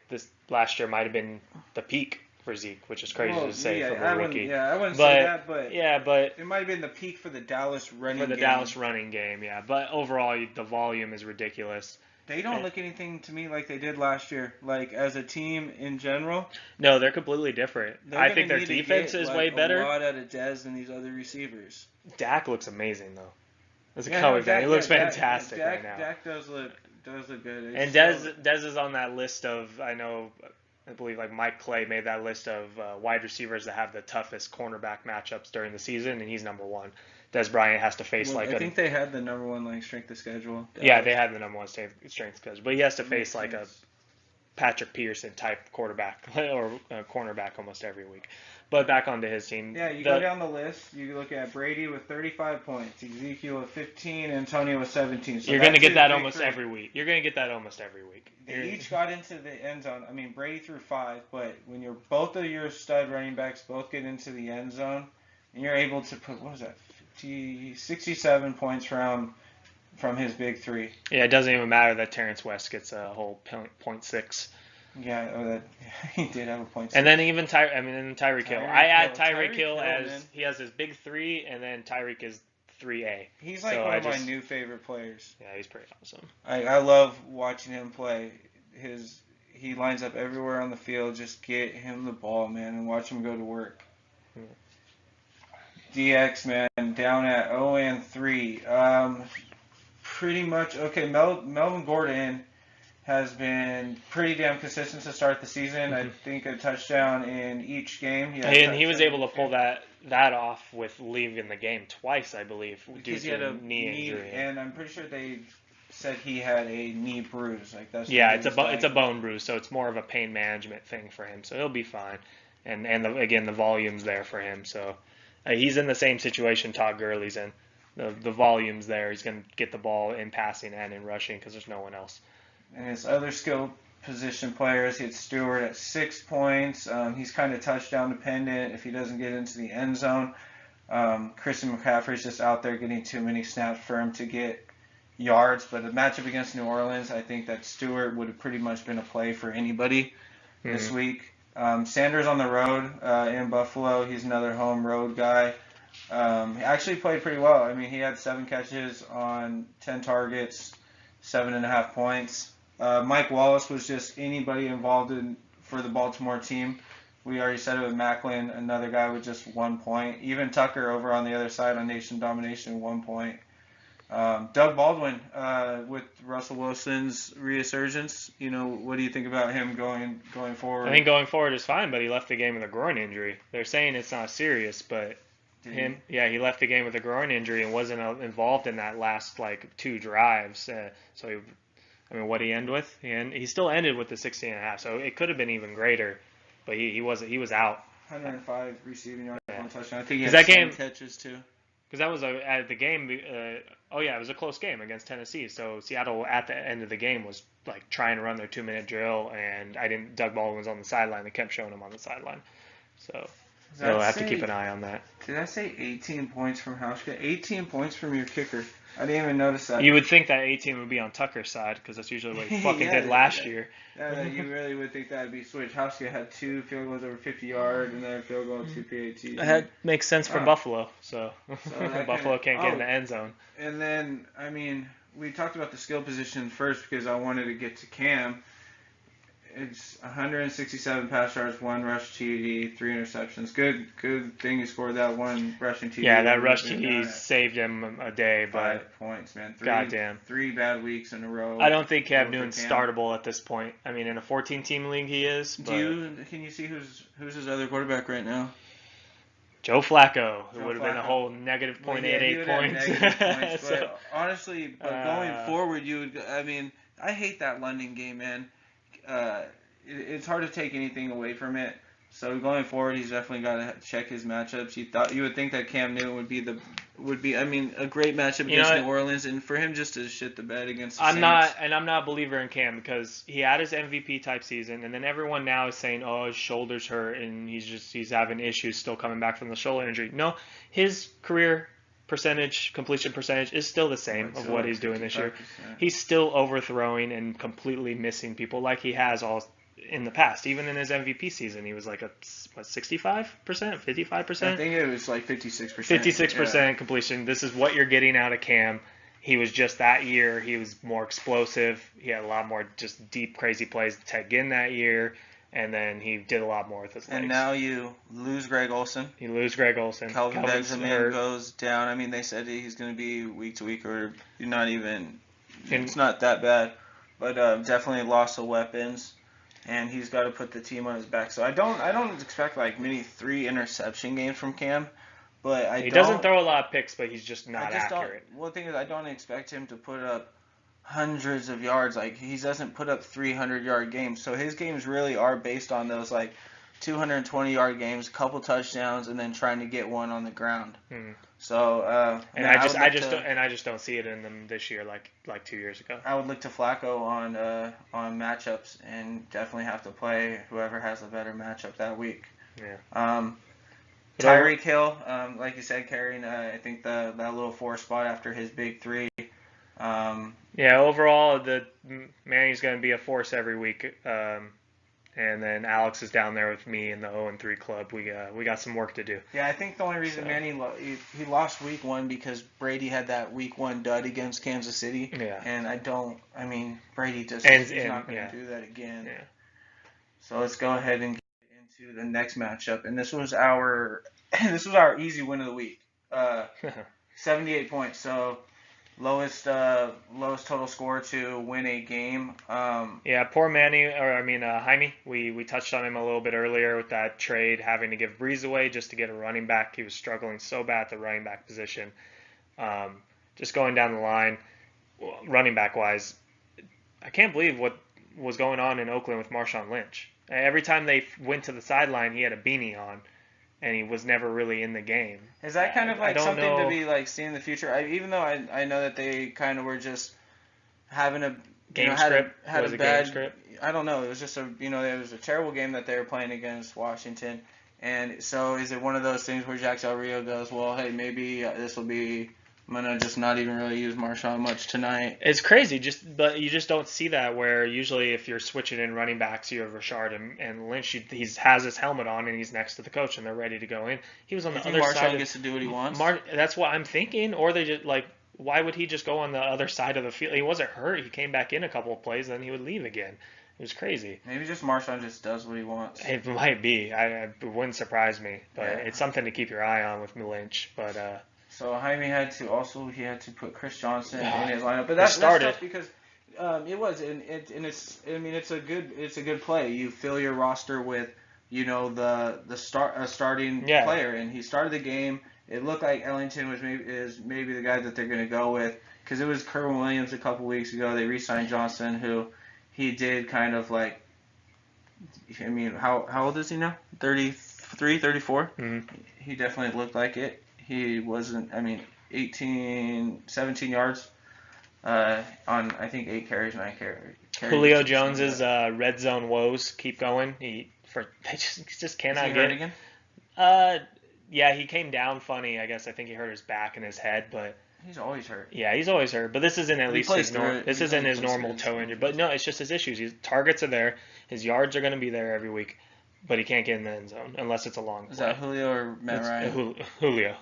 this last year might have been the peak for Zeke, which is crazy to say from a rookie. I wouldn't say that, but but it might have been the peak for the Dallas running for the game. Dallas running game, yeah. But overall, the volume is ridiculous. They don't look anything to me like they did last year. Like as a team in general. No, they're completely different. I think their defense is way better. A lot out of Dez than these other receivers. Dak looks amazing though. As a color guy, he looks fantastic right now. Dak does look good. And Dez is on that list of I believe like Mike Clay made that list of wide receivers that have the toughest cornerback matchups during the season, and he's number one. Des Bryant has to face I think they had the number one strength of schedule. Yeah, they had the number one strength schedule, but he has to face like a Patrick Peterson type quarterback or cornerback almost every week. But back onto his team. Yeah, you go down the list. You look at Brady with 35 points, Ezekiel with 15, Antonio with 17. So you're going to get that almost every week. You're going to get that almost every week. They each got into the end zone. I mean, Brady threw 5, but when both of your stud running backs both get into the end zone, and you're able to put 67 points from his big three. Yeah, it doesn't even matter that Terrence West gets a whole 0.6. Yeah, he did have a point. And then even Tyreek Hill. I add Tyreek Hill as he has his big 3, and then Tyreek is 3A. He's like one of my new favorite players. Yeah, he's pretty awesome. I love watching him play. He lines up everywhere on the field. Just get him the ball, man, and watch him go to work. DX, man, down at 0-3. Pretty much okay. Melvin Gordon has been pretty damn consistent to start the season. Mm-hmm. I think a touchdown in each game. And he was able to pull that off with leaving the game twice, I believe, due to a knee injury. And I'm pretty sure they said he had a knee bruise. Like that's it's a bone bruise, so it's more of a pain management thing for him. So he'll be fine. And again, the volume's there for him. So He's in the same situation Todd Gurley's in. The volume's there. He's going to get the ball in passing and in rushing because there's no one else. And his other skill position players, he had Stewart at 6 points. He's kind of touchdown dependent if he doesn't get into the end zone. Christian McCaffrey's just out there getting too many snaps for him to get yards. But the matchup against New Orleans, I think that Stewart would have pretty much been a play for anybody this week. Sanders on the road in Buffalo. He's another home road guy. He actually played pretty well. I mean, he had 7 catches on 10 targets, 7.5 points. Mike Wallace was just anybody involved for the Baltimore team. We already said it with Macklin, another guy with just 1 point. Even Tucker over on the other side on Nation Domination, 1 point. Doug Baldwin with Russell Wilson's resurgence. What do you think about him going forward? I think going forward is fine, but he left the game with a groin injury. They're saying it's not serious, but he left the game with a groin injury and wasn't involved in that last 2 drives. What did he end with? He still ended with the 16.5, so it could have been even greater, but he was out. 105 receiving yards, 1 touchdown. I think he had that 10 catches too. Because that was at the game. It was a close game against Tennessee. So Seattle at the end of the game was trying to run their 2-minute drill, and Doug Baldwin was on the sideline. They kept showing him on the sideline. So they'll have to keep an eye on that. Did I say 18 points from Hauschka? 18 points from your kicker. I didn't even notice that. You would think that 18 would be on Tucker's side because that's usually what he fucking did last year. Yeah, you really would think that would be switched. Hauschka had 2 field goals over 50 yards and then a field goal 2 PATs. That makes sense for Buffalo. So Buffalo can't get in the end zone. And then, we talked about the skill position first because I wanted to get to Cam. It's 167 pass yards, 1 rush TD, 3 interceptions. Good thing he scored that 1 rushing TD. Yeah, that rush TD saved him a day, but 5 points, man. Goddamn. 3 bad weeks in a row. I don't think Cam Newton's startable at this point. In a 14-team league he is. But can you see who's his other quarterback right now? Joe Flacco. It would have been a whole negative .88 points. Points but honestly, going forward, I hate that London game, man. It's hard to take anything away from it. So going forward, he's definitely got to check his matchups. You would think that Cam Newton would be a great matchup against New Orleans, and for him just to shit the bed against the Saints. I'm not a believer in Cam because he had his MVP type season, and then everyone now is saying, oh, his shoulder's hurt and he's having issues still coming back from the shoulder injury. No, his career completion percentage is still the same of what he's doing this year. He's still overthrowing and completely missing people like he has all in the past. Even in his MVP season, he was 65%, 55%? I think it was 56%. 56% completion. This is what you're getting out of Cam. He was just that year. He was more explosive. He had a lot more just deep, crazy plays to tag in that year. And then he did a lot more with his legs. And now you lose Greg Olsen. Kelvin Benjamin goes down. They said he's going to be week to week or not even. It's not that bad. But definitely loss of weapons. And he's got to put the team on his back. So I don't expect many 3 interception games from Cam. But he doesn't throw a lot of picks, but he's just not accurate. Well, the thing is, I don't expect him to put up hundreds of yards. He doesn't put up 300-yard games. So his games really are based on those 220-yard games, a couple touchdowns, and then trying to get one on the ground. So I just don't see it in them this year like 2 years ago. I would look to Flacco on matchups and definitely have to play whoever has the better matchup that week. Yeah. Tyreek Hill, like you said, carrying I think that little 4 spot after his big 3. Overall, Manny's going to be a force every week. And then Alex is down there with me in the 0-3 club. We got some work to do. Yeah, I think the only reason Manny he lost week 1 because Brady had that week 1 dud against Kansas City. Yeah. And Brady just is not going to do that again. Yeah. So let's go ahead and get into the next matchup. And this was our easy win of the week. 78 points. So lowest total score to win a game. Poor Jaime. We touched on him a little bit earlier with that trade, having to give Breeze away just to get a running back. He was struggling so bad at the running back position. Just going down the line, running back wise, I can't believe what was going on in Oakland with Marshawn Lynch. Every time they went to the sideline, he had a beanie on. and he was never really in the game. Is that kind of I like don't something to know. be like seeing in the future? Even though I know that they kind of were just having a Game had script? a Was it bad. game script? I don't know. It was just it was a terrible game that they were playing against Washington, and so is it one of those things where Jack Del Rio goes, well, hey, maybe this will be. I'm gonna just not even really use Marshawn much tonight. It's crazy, but you just don't see that. Where usually, if you're switching in running backs, you have Richard and Lynch. He has his helmet on and he's next to the coach, and they're ready to go in. He was on the other Marshawn side. Gets to do what he wants. That's what I'm thinking. Or they just like, why would he just go on the other side of the field? He wasn't hurt. He came back in a couple of plays, then he would leave again. It was crazy. Maybe just Marshawn just does what he wants. It might be. It wouldn't surprise me, but it's something to keep your eye on with Lynch. But so Jaime had to put Chris Johnson in his lineup, but that's tough because it was and it's a good play. You fill your roster with the starting player, and he started the game. It looked like Ellington is maybe the guy that they're going to go with because it was Kerwin Williams a couple weeks ago. They re-signed Johnson, who he did kind of like. I mean, how old is he now? 33, 34? Mm-hmm. He definitely looked like it. He wasn't, 17 yards on, I think, 8 carries, 9 carries. Julio Jones's red zone woes keep going. They just cannot Is he get hurt again? Yeah, he came down funny. I guess I think he hurt his back and his head, but he's always hurt. Yeah, he's always hurt. But this isn't at least his normal. This isn't his normal toe injury. But no, it's just his issues. His targets are there. His yards are going to be there every week, but he can't get in the end zone unless it's a long play. Is that Julio or Matt Ryan? Julio.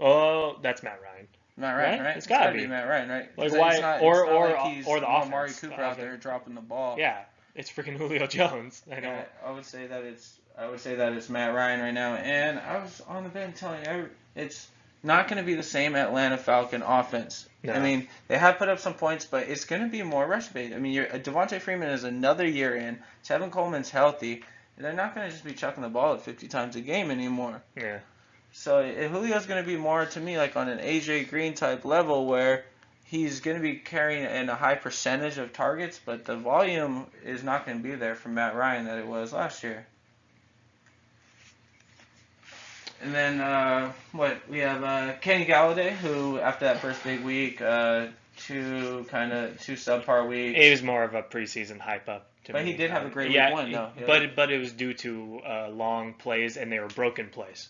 Oh, that's Matt Ryan. Matt Ryan, right? It's gotta be Matt Ryan, right? Like why? Or the offense. Amari Cooper out there dropping the ball. Yeah, it's freaking Julio Jones. I know. Yeah, I would say that it's Matt Ryan right now, and I was on the bench telling you it's not going to be the same Atlanta Falcon offense. No. I mean, they have put up some points, but it's going to be more rush based. I mean, Devontae Freeman is another year in. Tevin Coleman's healthy. They're not going to just be chucking the ball at 50 times a game anymore. Yeah. So Julio's going to be more, to me, like on an AJ Green type level where he's going to be carrying in a high percentage of targets, but the volume is not going to be there from Matt Ryan that it was last year. And then we have Kenny Galladay, who after that first big week, two subpar weeks. It was more of a preseason hype up. But he did have a great week one though. Yeah. But it was due to long plays and they were broken plays.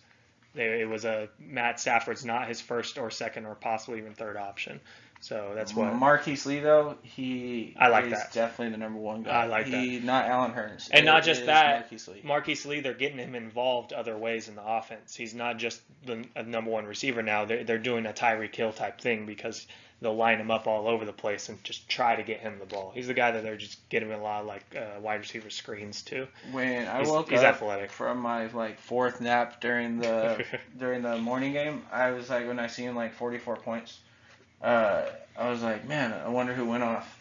It was Matt Stafford's not his first or second or possibly even third option. So that's what Marquise Lee though I like that. Definitely the number one guy. I like that. Not Allen Hurns. And not just that, Marquise Lee, they're getting him involved other ways in the offense. He's not just the number one receiver now. They're doing a Tyreek Hill type thing because they'll line him up all over the place and just try to get him the ball. He's the guy that they're just getting a lot of wide receiver screens to. When I woke up athletic. From my fourth nap during the morning game, I was like, when I seen 44 points, I was like, man, I wonder who went off.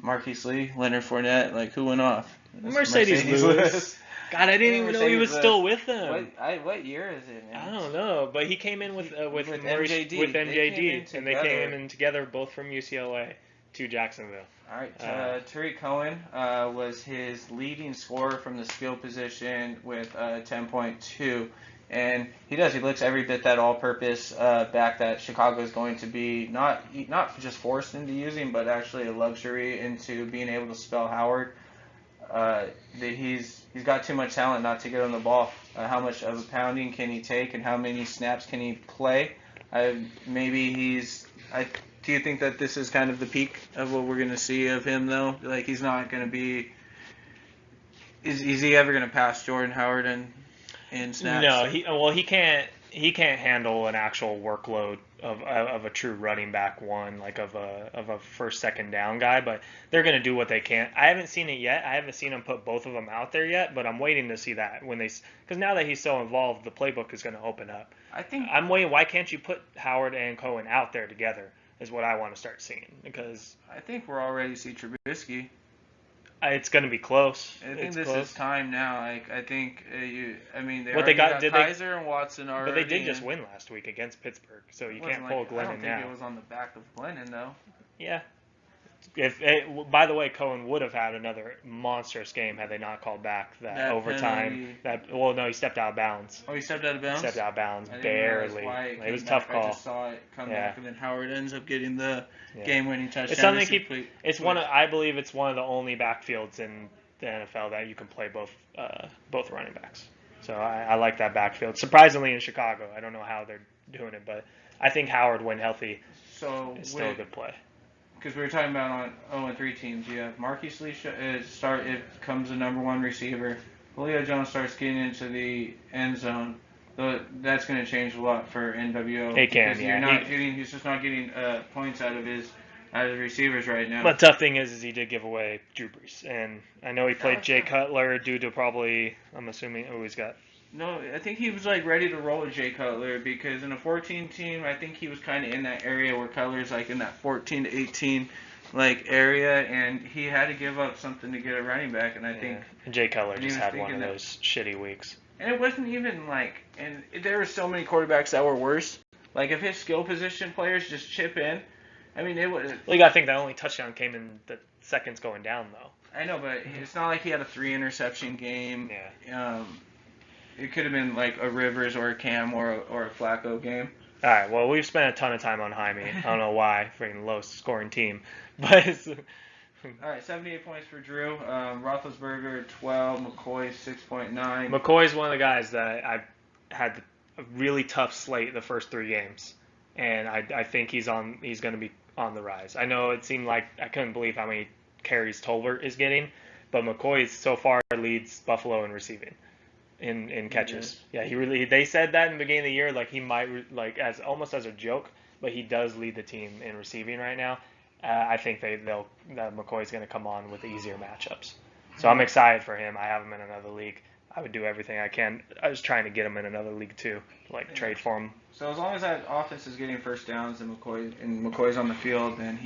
Marquise Lee, Leonard Fournette, who went off? Mercedes Lewis. God, I didn't even know he was still with them. What year is it, man? I don't know, but he came in with MJD. With MJD, and they came in together, both from UCLA to Jacksonville. All right, Tariq Cohen was his leading scorer from the skill position with 10.2. And he looks every bit that all-purpose back that Chicago is going to be not just forced into using, but actually a luxury into being able to spell Howard. He's got too much talent not to get on the ball. How much of a pounding can he take, and how many snaps can he play? Do you think that this is kind of the peak of what we're going to see of him, though? He's not going to be. Is he ever going to pass Jordan Howard in snaps? No, he can't handle an actual workload of a true running back one, of a first, second down guy, but they're going to do what they can. I haven't seen it yet. I haven't seen them put both of them out there yet, but I'm waiting to see that because now that he's so involved, the playbook is going to open up. I'm waiting. Why can't you put Howard and Cohen out there together is what I want to start seeing, because I think we're already see Trubisky. It's going to be close. I think this is time now. I think they got Kaiser and Watson already. But they did just win last week against Pittsburgh, so you can't pull Glennon now. I don't think it was on the back of Glennon though. Yeah, By the way, Cohen would have had another monstrous game had they not called back that overtime. Penalty. No, he stepped out of bounds. Oh, he stepped out of bounds? Stepped out of bounds, I didn't realize barely. why It was a back. tough call. I just saw it come Yeah. back, and then Howard ends up getting the Yeah. game-winning touchdown. It's something to keep. It's one. I believe it's one of the only backfields in the NFL that you can play both running backs. So I like that backfield. Surprisingly, in Chicago, I don't know how they're doing it, but I think Howard, when healthy, is still a good play. Because we were talking about on 0-3 teams, you have Marquise Lee it comes the number one receiver. Julio Jones starts getting into the end zone. That's going to change a lot for NWO. It can, yeah. He's just not getting points out of his receivers right now. But the tough thing is he did give away Drew Brees, and I know he played Jay Cutler due to probably, I'm assuming, he's got. No, I think he was like ready to roll with Jay Cutler because in a 14 team, I think he was kind of in that area where Cutler's like in that 14 to 18 like area, and he had to give up something to get a running back, and I think Jay Cutler just had one of those shitty weeks. And it wasn't even like, and there were so many quarterbacks that were worse. Like if his skill position players just chip in, I mean it was. Well, you gotta think that only touchdown came in the seconds going down though. I know, but it's not like he had a 3 interception game. Yeah. It could have been like a Rivers or a Cam or a Flacco game. All right. Well, we've spent a ton of time on Jaime. I don't know why, freaking low scoring team, but. All right, 78 points for Drew. Roethlisberger 12, McCoy 6.9. McCoy's one of the guys that I've had a really tough slate the first 3 games, and I think he's going to be on the rise. I know it seemed like I couldn't believe how many carries Tolbert is getting, but McCoy so far leads Buffalo in receiving. In catches. Yeah, he really. They said that in the beginning of the year, like he might as almost as a joke, but he does lead the team in receiving right now. I think that McCoy's going to come on with easier matchups. So I'm excited for him. I have him in another league. I would do everything I can. I was trying to get him in another league too, trade for him. So as long as that offense is getting first downs and McCoy's on the field, then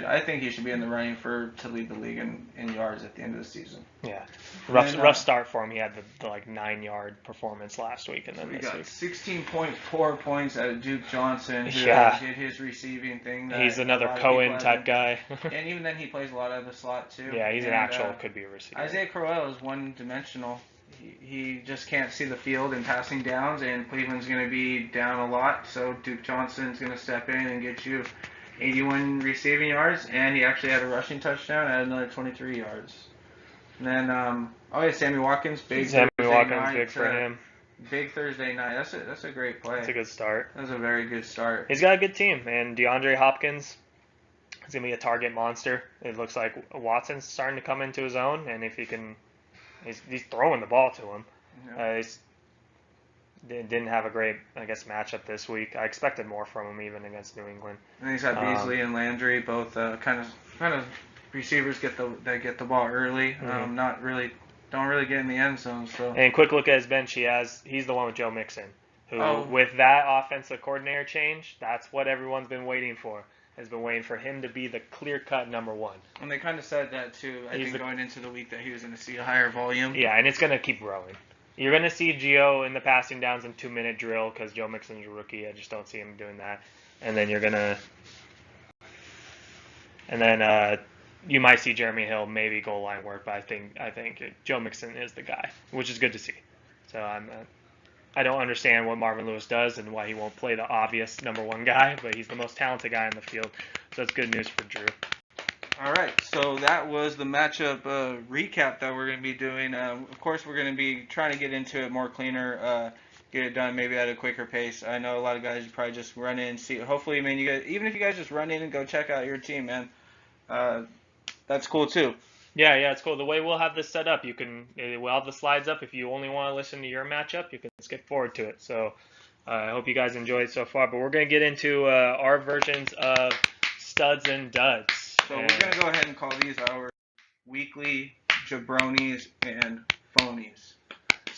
I think he should be in the running to lead the league in yards at the end of the season. Yeah, rough start for him. He had the 9-yard performance last week, and then we this got week 16.4 points out of Duke Johnson, who did his receiving thing. He's another Cohen type guy. And even then, he plays a lot of the slot too. Yeah, he's could be a receiver. Isaiah Crowell is one-dimensional. He just can't see the field in passing downs, and Cleveland's going to be down a lot, so Duke Johnson's going to step in and get you 81 receiving yards, and he actually had a rushing touchdown, added another 23 yards. And then, Sammy Watkins, big for him. Big Thursday night. That's a great play. That's a good start. That's a very good start. He's got a good team, and DeAndre Hopkins is going to be a target monster. It looks like Watson's starting to come into his own, and if he can... He's throwing the ball to him. Yeah. He didn't have a great, matchup this week. I expected more from him even against New England. And he's got Beasley and Landry, both kind of receivers get the ball early. Mm-hmm. Don't really get in the end zone. So. And quick look at his bench. He's the one with Joe Mixon, who with that offensive coordinator change, that's what everyone's been waiting for. Has been waiting for him to be the clear-cut number one. And they kind of said that, too, I think going into the week that he was going to see a higher volume. Yeah, and it's going to keep growing. You're going to see Gio in the passing downs in 2-minute drill because Joe Mixon's a rookie. I just don't see him doing that. And then you might see Jeremy Hill maybe goal line work, but I think Joe Mixon is the guy, which is good to see. So I don't understand what Marvin Lewis does and why he won't play the obvious number one guy, but he's the most talented guy in the field. So that's good news for Drew. All right, so that was the matchup recap that we're going to be doing. Of course, we're going to be trying to get into it more cleaner, get it done maybe at a quicker pace. I know a lot of guys probably just run in and see. Hopefully, man, you guys, even if you guys just run in and go check out your team, man, that's cool too. Yeah, it's cool. The way we'll have this set up, we'll have the slides up. If you only want to listen to your matchup, you can skip forward to it. So I hope you guys enjoyed so far. But we're going to get into our versions of studs and duds. So we're going to go ahead and call these our weekly jabronis and phonies.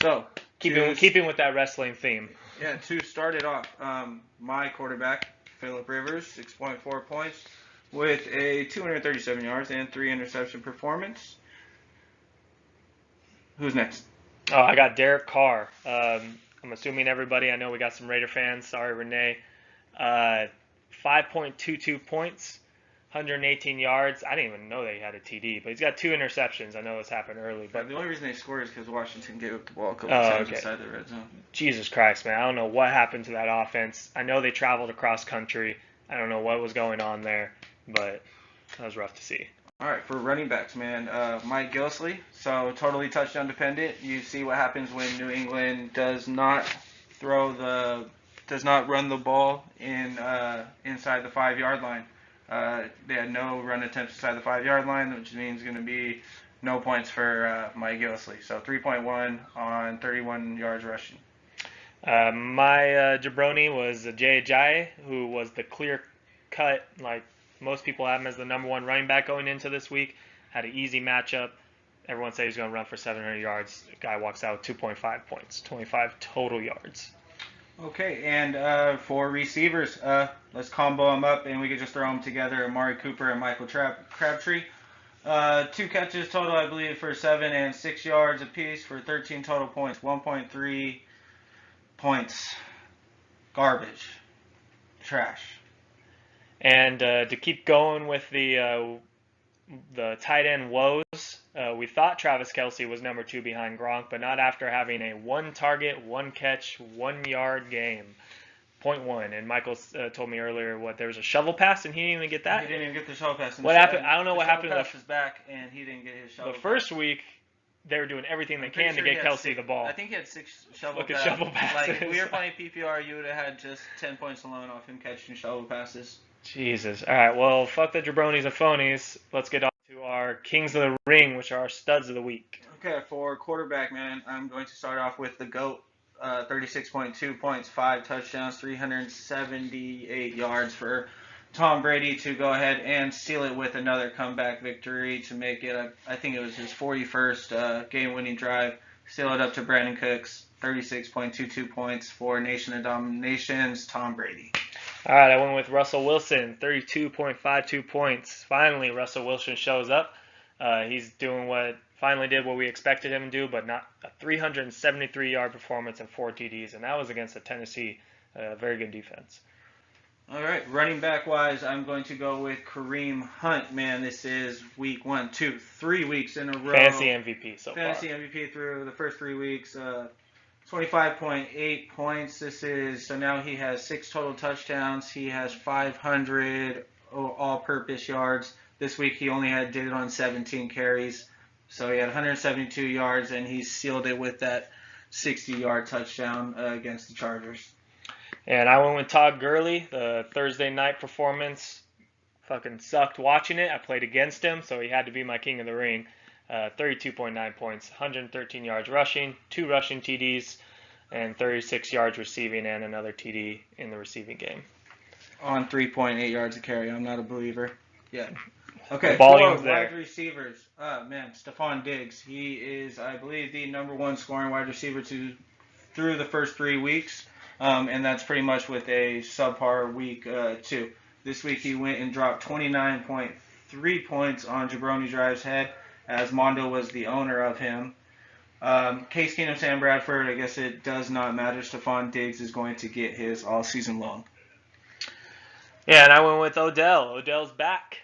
So keeping with that wrestling theme. Yeah, to start it off, my quarterback, Phillip Rivers, 6.4 points. With a 237 yards and 3 interception performance. Who's next? Oh, I got Derek Carr. I'm assuming everybody, I know we got some Raider fans. Sorry, Renee. 5.22 points, 118 yards. I didn't even know they had a TD, but he's got 2 interceptions. I know this happened early, but the only reason they scored is because Washington gave up the ball a couple Oh, times okay. inside the red zone. Jesus Christ, man. I don't know what happened to that offense. I know they traveled across country. I don't know what was going on there, but that was rough to see. All right, for running backs, man, Mike Gillisley. So totally touchdown dependent. You see what happens when New England does not run the ball inside the 5-yard line. They had no run attempts inside the 5-yard line, which means going to be no points for Mike Gillisley. So 3.1 on 31 yards rushing. My jabroni was Jay Ajayi, who was the clear cut, like most people have him as the number 1 running back going into this week. Had an easy matchup. Everyone said he's going to run for 700 yards. The guy walks out with 2.5 points, 25 total yards. Okay, and for receivers, let's combo them up, and we can just throw them together. Amari Cooper and Michael Crabtree. 2 catches total, I believe, for 7 and 6 yards apiece for 13 total points. 1.3 points. Garbage. Trash. And to keep going with the tight end woes, we thought Travis Kelce was number 2 behind Gronk, but not after having a 1 target, 1 catch, 1 yard game. 0.1. And Michael told me earlier there was a shovel pass and he didn't even get that. He didn't even get the shovel pass. What happened? I don't know what happened. The shovel pass is back and he didn't get his shovel pass. The first week, they were doing everything they can to get Kelce the ball. I think he had 6 shovel Look at passes. shovel passes. Like, if we were playing PPR, you would have had just 10 points alone off him catching shovel passes. Jesus. All right, well, fuck the jabronis and phonies. Let's get on to our Kings of the Ring, which are our studs of the week. Okay, for quarterback, man, I'm going to start off with the GOAT. 36.2 points, 5 touchdowns, 378 yards for Tom Brady to go ahead and seal it with another comeback victory to make it, I think it was his 41st game-winning drive. Seal it up to Brandon Cooks, 36.22 points for Nation of Dominations, Tom Brady. All right, I went with Russell Wilson, 32.52 points. Finally, Russell Wilson shows up. He's doing finally did what we expected him to do, but not a 373-yard performance and 4 TDs, and that was against a Tennessee very good defense. All right, running back wise, I'm going to go with Kareem Hunt. Man, this is week 1, 2, 3 weeks in a row. Fantasy MVP so Fantasy far. MVP through the first 3 weeks. 25.8 points. So now he has 6 total touchdowns. He has 500 all-purpose yards. This week he only did it on 17 carries. So he had 172 yards, and he sealed it with that 60-yard touchdown against the Chargers. And I went with Todd Gurley. The Thursday night performance fucking sucked watching it. I played against him, so he had to be my king of the ring. 32.9 points, 113 yards rushing, 2 rushing TDs, and 36 yards receiving, and another TD in the receiving game. On 3.8 yards a carry. I'm not a believer. Yeah. Okay, the volume's 4 wide receivers. Man, Stephon Diggs. He is, I believe, the number 1 scoring wide receiver through the first 3 weeks. And that's pretty much with a subpar week 2. This week he went and dropped 29.3 points on Jabroni Drive's head, as Mondo was the owner of him. Case Keenum, Sam Bradford, I guess it does not matter. Stephon Diggs is going to get his all season long. Yeah, and I went with Odell. Odell's back.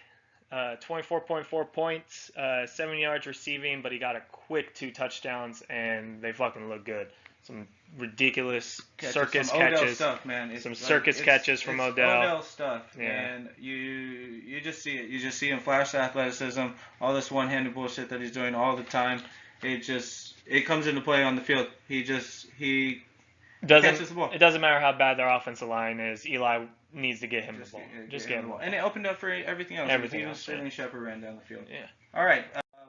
24.4 points, 7 yards receiving, but he got a quick 2 touchdowns, and they fucking look good. Some ridiculous circus catches. Odell stuff, man. Some circus catches from Odell. Odell stuff, yeah. And you just see it. You just see him flash the athleticism, all this one-handed bullshit that he's doing all the time. It comes into play on the field. He catches the ball. It doesn't matter how bad their offensive line is. Eli needs to get him the ball. Just get him the ball. And it opened up for everything else. Even Sterling Shepard ran down the field. Yeah. All right.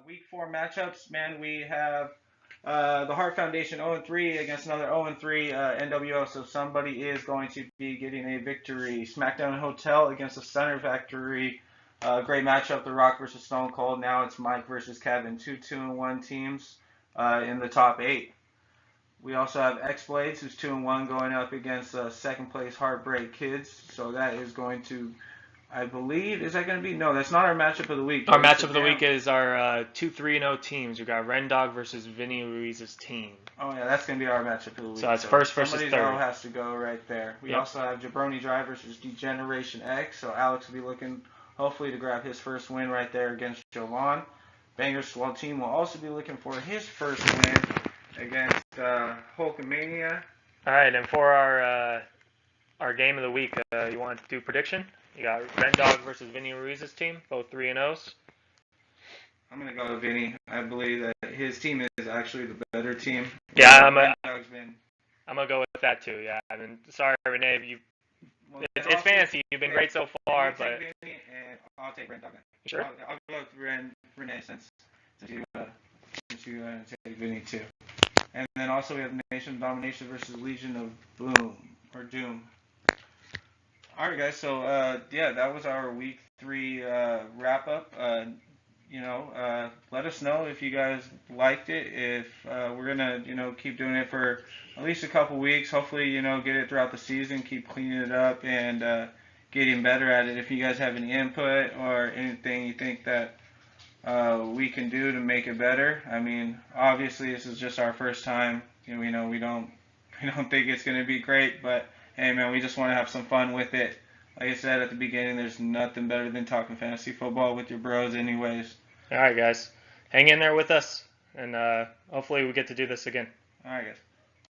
Week 4 matchups, man. We have the Hart Foundation 0-3 against another 0-3 NWO. So somebody is going to be getting a victory. SmackDown Hotel against the Center Factory. Great matchup. The Rock versus Stone Cold. Now it's Mike versus Kevin. 2-2-1 teams in the top 8. We also have X-Blades, who's 2-1, going up against second place Heartbreak Kids. So that is going to, I believe, is that going to be? No, that's not our matchup of the week. Our matchup of the week is our 2-3-0 teams. We got Rendog versus Vinny Ruiz's team. Oh, yeah, that's going to be our matchup of the week. So that's first versus third. Somebody's has to go right there. We also have Jabroni Drive versus Degeneration X. So Alex will be looking hopefully to grab his first win right there against Jovan. Banger's Swell team will also be looking for his first win against Hulkamania. All right, and for our game of the week, you want to do prediction? You got Ren Dog versus Vinny Ruiz's team, both 3-0s. I'm gonna go with Vinny. I believe that his team is actually the better team. Yeah, I'm gonna go with that too. Yeah, I mean, sorry, Renee, it's fantasy. You've been great so far, but Vinny and I'll take Ren Dog. Sure. I'll go with Renee since you take Vinny too. And then also we have Nation of Domination versus Legion of Doom. All right, guys. So yeah, that was our week 3 wrap up. Let us know if you guys liked it. If we're gonna keep doing it for at least a couple weeks. Hopefully get it throughout the season. Keep cleaning it up and getting better at it. If you guys have any input or anything you think that we can do to make it better. I mean, obviously this is just our first time. We don't think it's gonna be great, but hey man, we just want to have some fun with it. Like I said at the beginning, there's nothing better than talking fantasy football with your bros anyways. All right, guys. Hang in there with us, and hopefully we get to do this again. All right, guys.